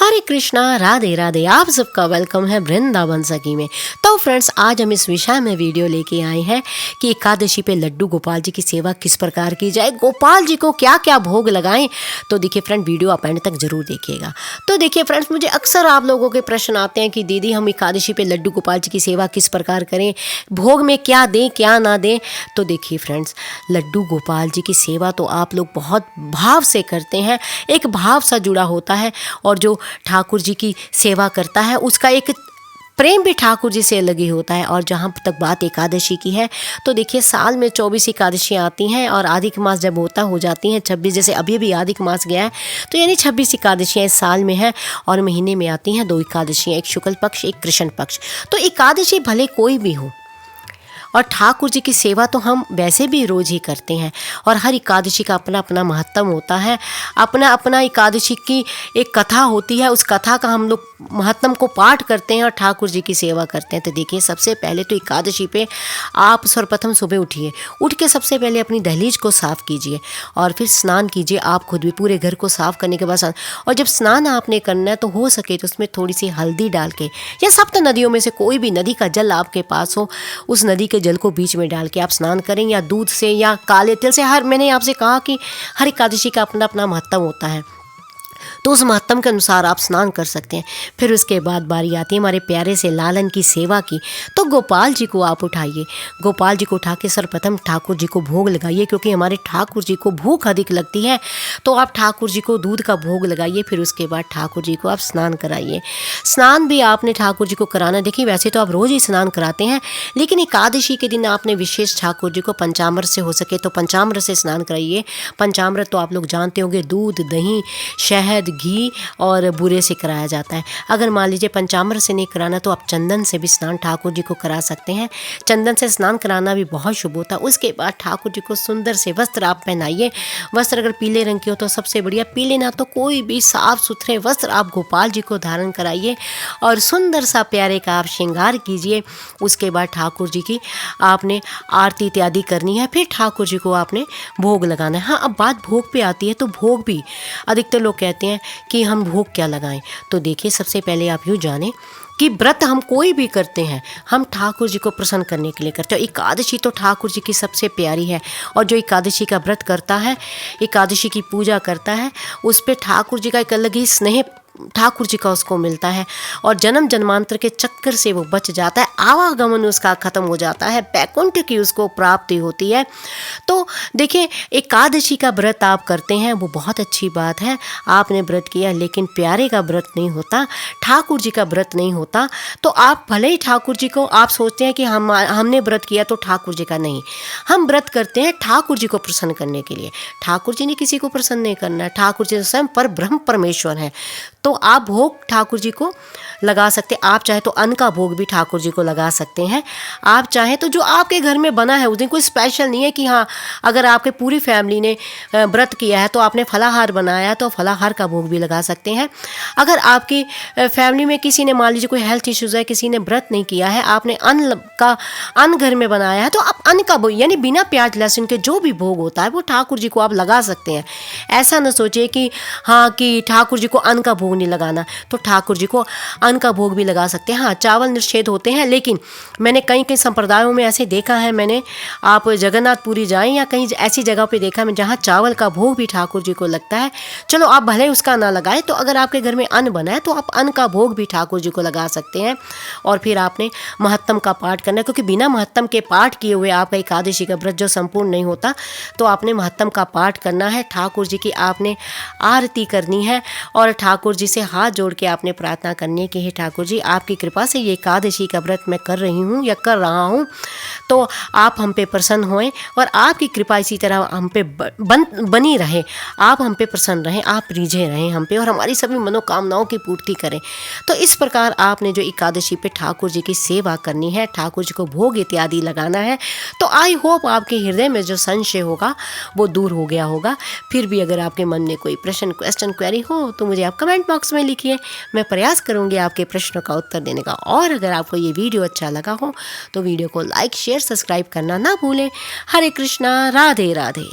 हरे कृष्णा, राधे राधे। आप सबका वेलकम है वृंदावन सखी में। तो फ्रेंड्स, आज हम इस विषय में वीडियो लेके आए हैं कि एकादशी पे लड्डू गोपाल जी की सेवा किस प्रकार की जाए, गोपाल जी को क्या क्या भोग लगाएं। तो देखिए फ्रेंड, वीडियो आप एंड तक जरूर देखिएगा। तो देखिए फ्रेंड्स, मुझे अक्सर आप लोगों के प्रश्न आते हैं कि दीदी हम एकादशी पे लड्डू गोपाल जी की सेवा किस प्रकार करें, भोग में क्या दें क्या ना दें। तो देखिए फ्रेंड्स, लड्डू गोपाल जी की सेवा तो आप लोग बहुत भाव से करते हैं, एक भाव सा जुड़ा होता है। और जो ठाकुर जी की सेवा करता है उसका एक प्रेम भी ठाकुर जी से अलग ही होता है। और जहाँ तक बात एकादशी की है, तो देखिए साल में 24 एकादशियाँ आती हैं और अधिक मास जब हो जाती हैं 26, जैसे अभी भी अधिक मास गया है, तो यानी 26 एकादशियाँ इस साल में हैं। और महीने में आती हैं 2 एकादशियाँ, एक शुक्ल पक्ष एक कृष्ण पक्ष। तो एकादशी भले कोई भी हो, और ठाकुर जी की सेवा तो हम वैसे भी रोज़ ही करते हैं। और हर एकादशी का अपना अपना महत्व होता है, अपना अपना एकादशी की एक कथा होती है, उस कथा का हम लोग महत्व को पाठ करते हैं और ठाकुर जी की सेवा करते हैं। तो देखिए, सबसे पहले तो एकादशी पे आप सर्वप्रथम सुबह उठिए, उठ के सबसे पहले अपनी दहलीज को साफ़ कीजिए और फिर स्नान कीजिए। आप खुद भी पूरे घर को साफ़ करने के बाद और जब स्नान आपने करना है तो हो सके तो उसमें थोड़ी सी हल्दी डाल के, या सप्त नदियों में से कोई भी नदी का जल आपके पास हो, उस नदी के जल को बीच में डाल के आप स्नान करें, या दूध से या काले तिल से। मैंने आपसे कहा कि हर एकादशी का अपना अपना महत्व होता है, तो उस महत्व के अनुसार आप स्नान कर सकते हैं। फिर उसके बाद बारी आती है हमारे प्यारे से लालन की सेवा की। तो गोपाल जी को आप उठाइए, गोपाल जी को उठा के सर्वप्रथम ठाकुर जी को भोग लगाइए, क्योंकि हमारे ठाकुर जी को भूख अधिक लगती है। तो आप ठाकुर जी को दूध का भोग लगाइए। फिर उसके बाद ठाकुर जी को आप स्नान कराइए। स्नान भी आपने ठाकुर जी को कराना, देखिए वैसे तो आप रोज़ ही स्नान कराते हैं, लेकिन एकादशी के दिन आपने विशेष ठाकुर जी को पंचामृत से, हो सके तो पंचामृत से स्नान कराइए। पंचामृत तो आप लोग जानते होंगे, दूध, दही, शहद, घी और बूरे से कराया जाता है। अगर मान लीजिए पंचामृत से नहीं कराना तो आप चंदन से भी स्नान ठाकुर जी को करा सकते हैं। चंदन से स्नान कराना भी बहुत शुभ होता है। उसके बाद ठाकुर जी को सुंदर से वस्त्र आप पहनाइए। वस्त्र अगर पीले रंग के हो तो सबसे बढ़िया, पीले ना तो कोई भी साफ सुथरे वस्त्र आप गोपाल जी को धारण कराइए और सुंदर सा प्यारे का आप श्रृंगार कीजिए। उसके बाद ठाकुर जी की आपने आरती इत्यादि करनी है, फिर ठाकुर जी को आपने भोग लगाना है। हाँ, अब बात भोग पे आती है, तो भोग भी अधिकतर लोग कहते हैं कि हम भोग क्या लगाएं। तो देखिए, सबसे पहले आप यूँ जानें कि व्रत हम कोई भी करते हैं, हम ठाकुर जी को प्रसन्न करने के लिए करते हैं। एकादशी तो ठाकुर जी की सबसे प्यारी है, और जो एकादशी का व्रत करता है, एकादशी की पूजा करता है, उस पर ठाकुर जी का एक अलग ही स्नेह ठाकुर जी का उसको मिलता है। और जन्म जन्मांतर के चक्कर से वो बच जाता है, आवागमन उसका खत्म हो जाता है, बैकुंठ की उसको प्राप्ति होती है। तो देखिए, एकादशी का व्रत आप करते हैं वो बहुत अच्छी बात है, आपने व्रत किया, लेकिन प्यारे का व्रत नहीं होता, ठाकुर जी का व्रत नहीं होता। तो आप भले ही ठाकुर जी को, आप सोचते हैं कि हमने व्रत किया तो ठाकुर जी का नहीं, हम व्रत करते हैं ठाकुर जी को प्रसन्न करने के लिए। ठाकुर जी ने किसी को प्रसन्न नहीं करना है, ठाकुर जी स्वयं पर ब्रह्म परमेश्वर है। तो आप भोग ठाकुर जी को लगा सकते हैं। आप चाहे तो अन्न का भोग भी ठाकुर जी को लगा सकते हैं। आप चाहे तो जो आपके घर में बना है, उस दिन कोई स्पेशल नहीं है कि हाँ, अगर आपके पूरी फैमिली ने व्रत किया है तो आपने फलाहार बनाया है तो फलाहार का भोग भी लगा सकते हैं। अगर आपकी फैमिली में किसी ने, मान लीजिए कोई हेल्थ इश्यूज़ है, किसी ने व्रत नहीं किया है, आपने अन्न घर में बनाया है, तो आप अन्न का भोग, यानी बिना प्याज लहसुन के जो भी भोग होता है वो ठाकुर जी को आप लगा सकते हैं। ऐसा न सोचिए कि हाँ, कि ठाकुर जी को अन्न का भोग नहीं लगाना, तो ठाकुर जी को अन्न का भोग भी लगा सकते हैं। हाँ, चावल निषेध होते हैं, लेकिन मैंने कई कई संप्रदायों में ऐसे देखा है, मैंने, आप जगन्नाथपुरी जाएं या कहीं ऐसी जगह पे देखा मैं जहाँ चावल का भोग भी ठाकुर जी को लगता है। चलो, आप भले उसका ना लगाएं, तो अगर आपके घर में अन्न बना है तो आप अन्न का भोग भी ठाकुर जी को लगा सकते हैं। और फिर आपने महत्तम का पाठ करना है, क्योंकि बिना महत्तम के पाठ किए हुए आपका एकादशी का व्रत जो संपूर्ण नहीं होता। तो आपने महत्तम का पाठ करना है, ठाकुर जी की आपने आरती करनी है और ठाकुर जी से हाथ जोड़ के आपने प्रार्थना करनी कि हे ठाकुर जी, आपकी कृपा से ये एकादशी का व्रत मैं कर रही हूँ या कर रहा हूँ, तो आप हम पे प्रसन्न होएं और आपकी कृपा इसी तरह हम पे बनी रहे, आप हम पे प्रसन्न रहें, आप रिझे रहें हम पे और हमारी सभी मनोकामनाओं की पूर्ति करें। तो इस प्रकार आपने जो एकादशी पे ठाकुर जी की सेवा करनी है, ठाकुर जी को भोग इत्यादि लगाना है। तो आई होप आपके हृदय में जो संशय होगा वो दूर हो गया होगा। फिर भी अगर आपके मन में कोई प्रश्न, क्वेश्चन, क्वेरी हो तो मुझे आप कमेंट बॉक्स में लिखिए, मैं प्रयास करूंगी आपके प्रश्नों का उत्तर देने का। और अगर आपको ये वीडियो अच्छा लगा हो तो वीडियो को लाइक, शेयर, सब्सक्राइब करना ना भूलें। हरे कृष्णा, राधे राधे।